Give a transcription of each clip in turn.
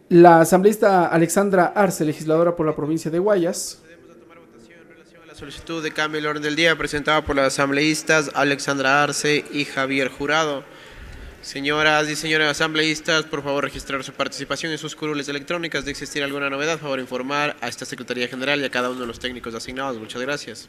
La asambleísta Alexandra Arce, legisladora por la provincia de Guayas. Procedemos a tomar votación en relación a la solicitud de cambio del orden del día presentada por las asambleístas Alexandra Arce y Javier Jurado. Señoras y señores asambleístas, por favor registrar su participación en sus curules electrónicas. De existir alguna novedad, por favor informar a esta Secretaría General y a cada uno de los técnicos asignados. Muchas gracias.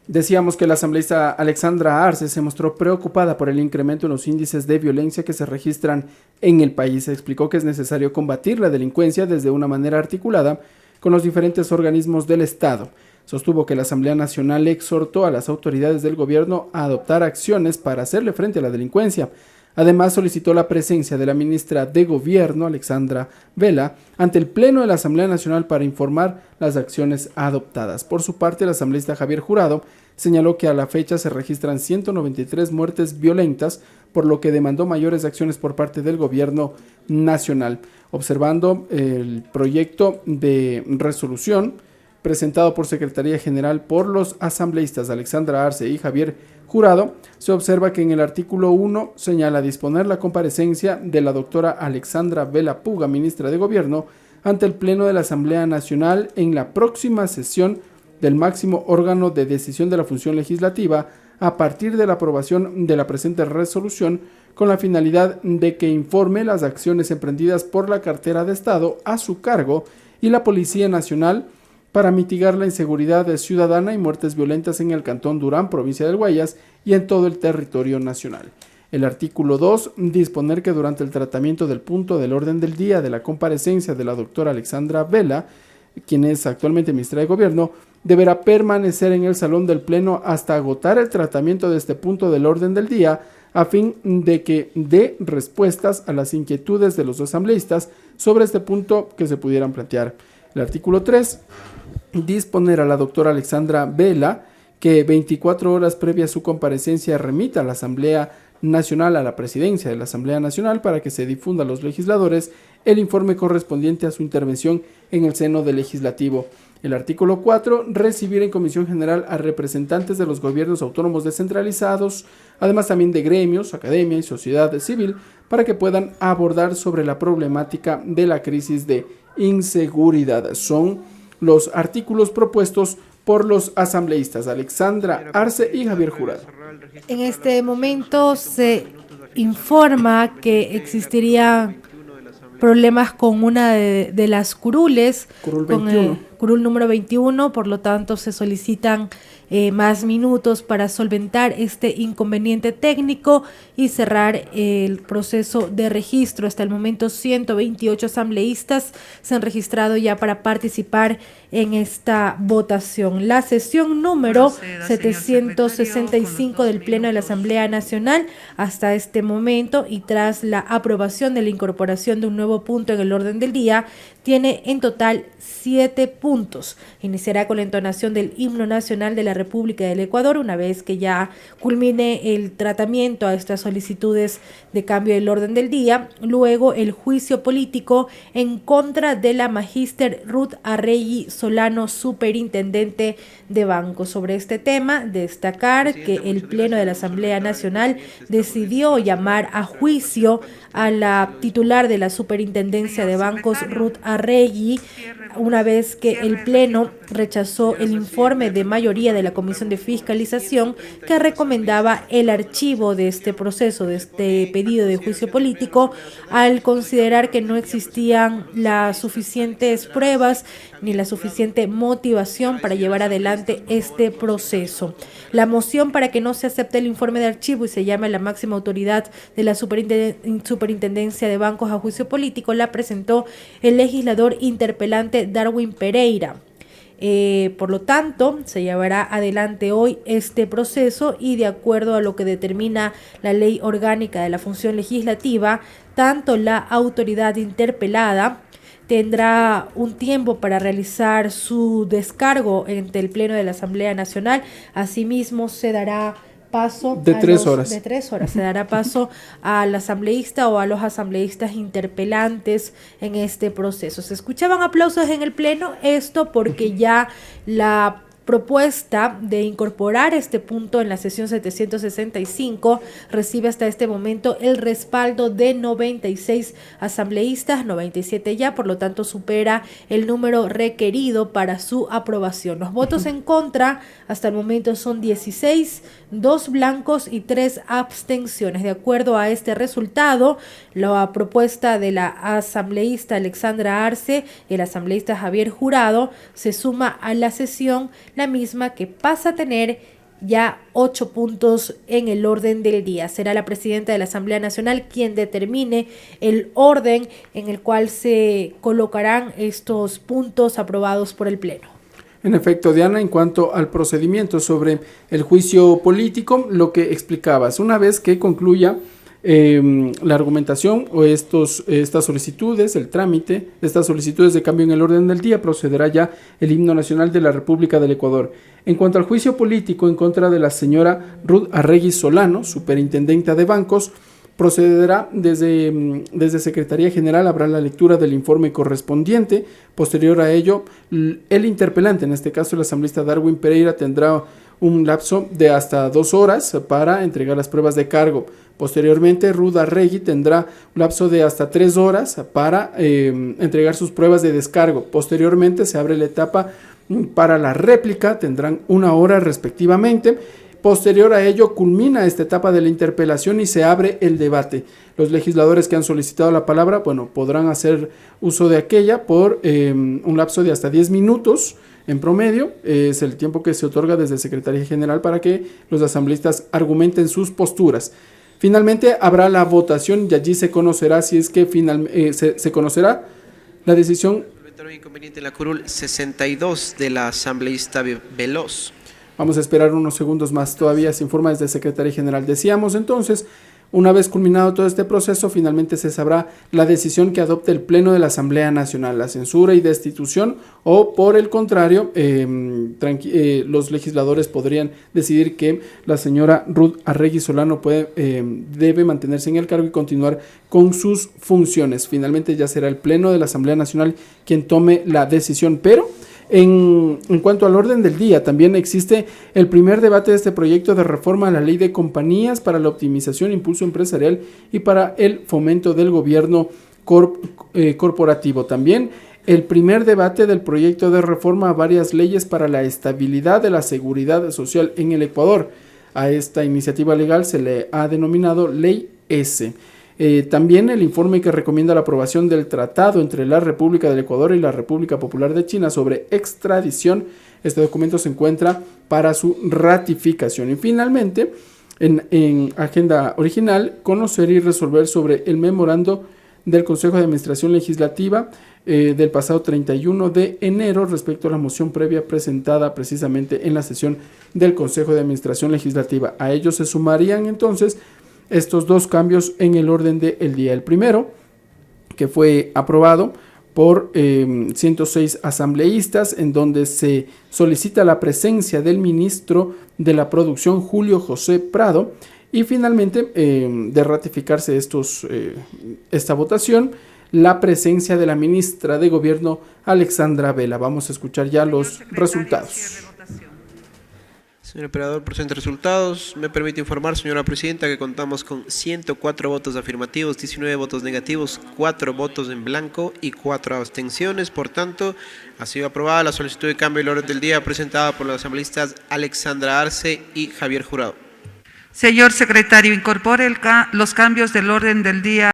Decíamos que la asambleísta Alexandra Arce se mostró preocupada por el incremento en los índices de violencia que se registran en el país. Explicó que es necesario combatir la delincuencia desde una manera articulada con los diferentes organismos del Estado. Sostuvo que la Asamblea Nacional exhortó a las autoridades del gobierno a adoptar acciones para hacerle frente a la delincuencia. Además, solicitó la presencia de la ministra de Gobierno, Alexandra Vela, ante el Pleno de la Asamblea Nacional para informar las acciones adoptadas. Por su parte, el asambleísta Javier Jurado señaló que a la fecha se registran 193 muertes violentas, por lo que demandó mayores acciones por parte del Gobierno nacional. Observando el proyecto de resolución presentado por Secretaría General por los asambleístas Alexandra Arce y Javier Jurado, se observa que en el artículo 1 señala disponer la comparecencia de la doctora Alexandra Vela Puga, ministra de Gobierno, ante el Pleno de la Asamblea Nacional en la próxima sesión del máximo órgano de decisión de la función legislativa a partir de la aprobación de la presente resolución, con la finalidad de que informe las acciones emprendidas por la cartera de Estado a su cargo y la Policía Nacional para mitigar la inseguridad ciudadana y muertes violentas en el Cantón Durán, provincia del Guayas, y en todo el territorio nacional. El artículo 2, disponer que durante el tratamiento del punto del orden del día de la comparecencia de la doctora Alexandra Vela, quien es actualmente ministra de Gobierno, deberá permanecer en el salón del Pleno hasta agotar el tratamiento de este punto del orden del día, a fin de que dé respuestas a las inquietudes de los asambleístas sobre este punto que se pudieran plantear. El artículo 3, disponer a la doctora Alexandra Vela que 24 horas previa a su comparecencia remita a la Asamblea Nacional, a la presidencia de la Asamblea Nacional, para que se difunda a los legisladores el informe correspondiente a su intervención en el seno del legislativo. El artículo 4, recibir en Comisión General a representantes de los gobiernos autónomos descentralizados, además también de gremios, academia y sociedad civil, para que puedan abordar sobre la problemática de la crisis de inseguridad. Son los artículos propuestos por los asambleístas Alexandra Arce y Javier Jurado. En este momento se informa que existirían problemas con una de las curules, Curul con 21. el curul número 21, por lo tanto se solicitan más minutos para solventar este inconveniente técnico y cerrar el proceso de registro. Hasta el momento 128 asambleístas se han registrado ya para participar en esta votación. La sesión número 765 del Pleno de la Asamblea Nacional hasta este momento, y tras la aprobación de la incorporación de un nuevo punto en el orden del día, tiene en total 7 puntos. Iniciará con la entonación del himno nacional de la República del Ecuador, una vez que ya culmine el tratamiento a estas solicitudes de cambio del orden del día. Luego el juicio político en contra de la magíster Ruth Arregui Solano, superintendente de bancos. Sobre este tema, destacar que el Pleno de la Asamblea Nacional decidió llamar a juicio a la titular de la Superintendencia de Bancos, Ruth Arregui, una vez que el Pleno rechazó el informe de mayoría de la Comisión de Fiscalización que recomendaba el archivo de este proceso, de este pedido de juicio político, al considerar que no existían las suficientes pruebas ni la suficiente motivación para llevar adelante este proceso. La moción para que no se acepte el informe de archivo y se llame a la máxima autoridad de la Superintendencia de Bancos a juicio político la presentó el legislador interpelante Darwin Pereira. Por lo tanto, se llevará adelante hoy este proceso y, de acuerdo a lo que determina la Ley Orgánica de la Función Legislativa, tanto la autoridad interpelada tendrá un tiempo para realizar su descargo ante el Pleno de la Asamblea Nacional. Asimismo, se dará paso de 3 horas. De 3 horas. Se dará paso al asambleísta o a los asambleístas interpelantes en este proceso. Se escuchaban aplausos en el Pleno, esto porque ya la propuesta de incorporar este punto en la sesión 765 recibe hasta este momento el respaldo de 96 asambleístas, 97 ya, por lo tanto supera el número requerido para su aprobación. Los votos en contra hasta el momento son 16, 2 blancos y 3 abstenciones. De acuerdo a este resultado, la propuesta de la asambleísta Alexandra Arce y el asambleísta Javier Jurado se suma a la sesión, la misma que pasa a tener ya 8 puntos en el orden del día. Será la presidenta de la Asamblea Nacional quien determine el orden en el cual se colocarán estos puntos aprobados por el Pleno. En efecto, Diana, en cuanto al procedimiento sobre el juicio político, lo que explicabas, una vez que concluya la argumentación o estas solicitudes, el trámite de estas solicitudes de cambio en el orden del día, procederá ya el himno nacional de la República del Ecuador. En cuanto al juicio político en contra de la señora Ruth Arregui Solano, superintendenta de bancos, procederá desde Secretaría General, habrá la lectura del informe correspondiente. Posterior a ello, el interpelante, en este caso el asambleísta Darwin Pereira, tendrá un lapso de hasta 2 horas para entregar las pruebas de cargo. Posteriormente, Ruth Arregui tendrá un lapso de hasta 3 horas para entregar sus pruebas de descargo. Posteriormente, se abre la etapa para la réplica, tendrán 1 hora respectivamente. Posterior a ello, culmina esta etapa de la interpelación y se abre el debate. Los legisladores que han solicitado la palabra, podrán hacer uso de aquella por un lapso de hasta 10 minutos en promedio. Es el tiempo que se otorga desde Secretaría General para que los asambleístas argumenten sus posturas. Finalmente habrá la votación y allí se conocerá si es que se conocerá la decisión. Inconveniente en la curul 62 de la asambleísta Veloz. Vamos a esperar unos segundos más, todavía se informa desde Secretaría General. Decíamos entonces, una vez culminado todo este proceso, finalmente se sabrá la decisión que adopte el Pleno de la Asamblea Nacional, la censura y destitución, o por el contrario, los legisladores podrían decidir que la señora Ruth Arregui Solano debe mantenerse en el cargo y continuar con sus funciones. Finalmente ya será el Pleno de la Asamblea Nacional quien tome la decisión, pero en cuanto al orden del día, también existe el primer debate de este proyecto de reforma a la ley de compañías para la optimización, impulso empresarial y para el fomento del gobierno corporativo. También el primer debate del proyecto de reforma a varias leyes para la estabilidad de la seguridad social en el Ecuador. A esta iniciativa legal se le ha denominado Ley S. También el informe que recomienda la aprobación del tratado entre la República del Ecuador y la República Popular de China sobre extradición. Este documento se encuentra para su ratificación. Y finalmente, en agenda original, conocer y resolver sobre el memorando del Consejo de Administración Legislativa del pasado 31 de enero respecto a la moción previa presentada precisamente en la sesión del Consejo de Administración Legislativa. A ellos se sumarían entonces estos 2 cambios en el orden del día. El primero, que fue aprobado por 106 asambleístas, en donde se solicita la presencia del ministro de la Producción, Julio José Prado, y finalmente, de ratificarse esta votación, la presencia de la ministra de Gobierno, Alexandra Vela. Vamos a escuchar ya los resultados. Señor operador, presente resultados. Me permite informar, señora presidenta, que contamos con 104 votos afirmativos, 19 votos negativos, 4 votos en blanco y 4 abstenciones. Por tanto, ha sido aprobada la solicitud de cambio del orden del día presentada por los asambleístas Alexandra Arce y Javier Jurado. Señor secretario, incorpore los cambios del orden del día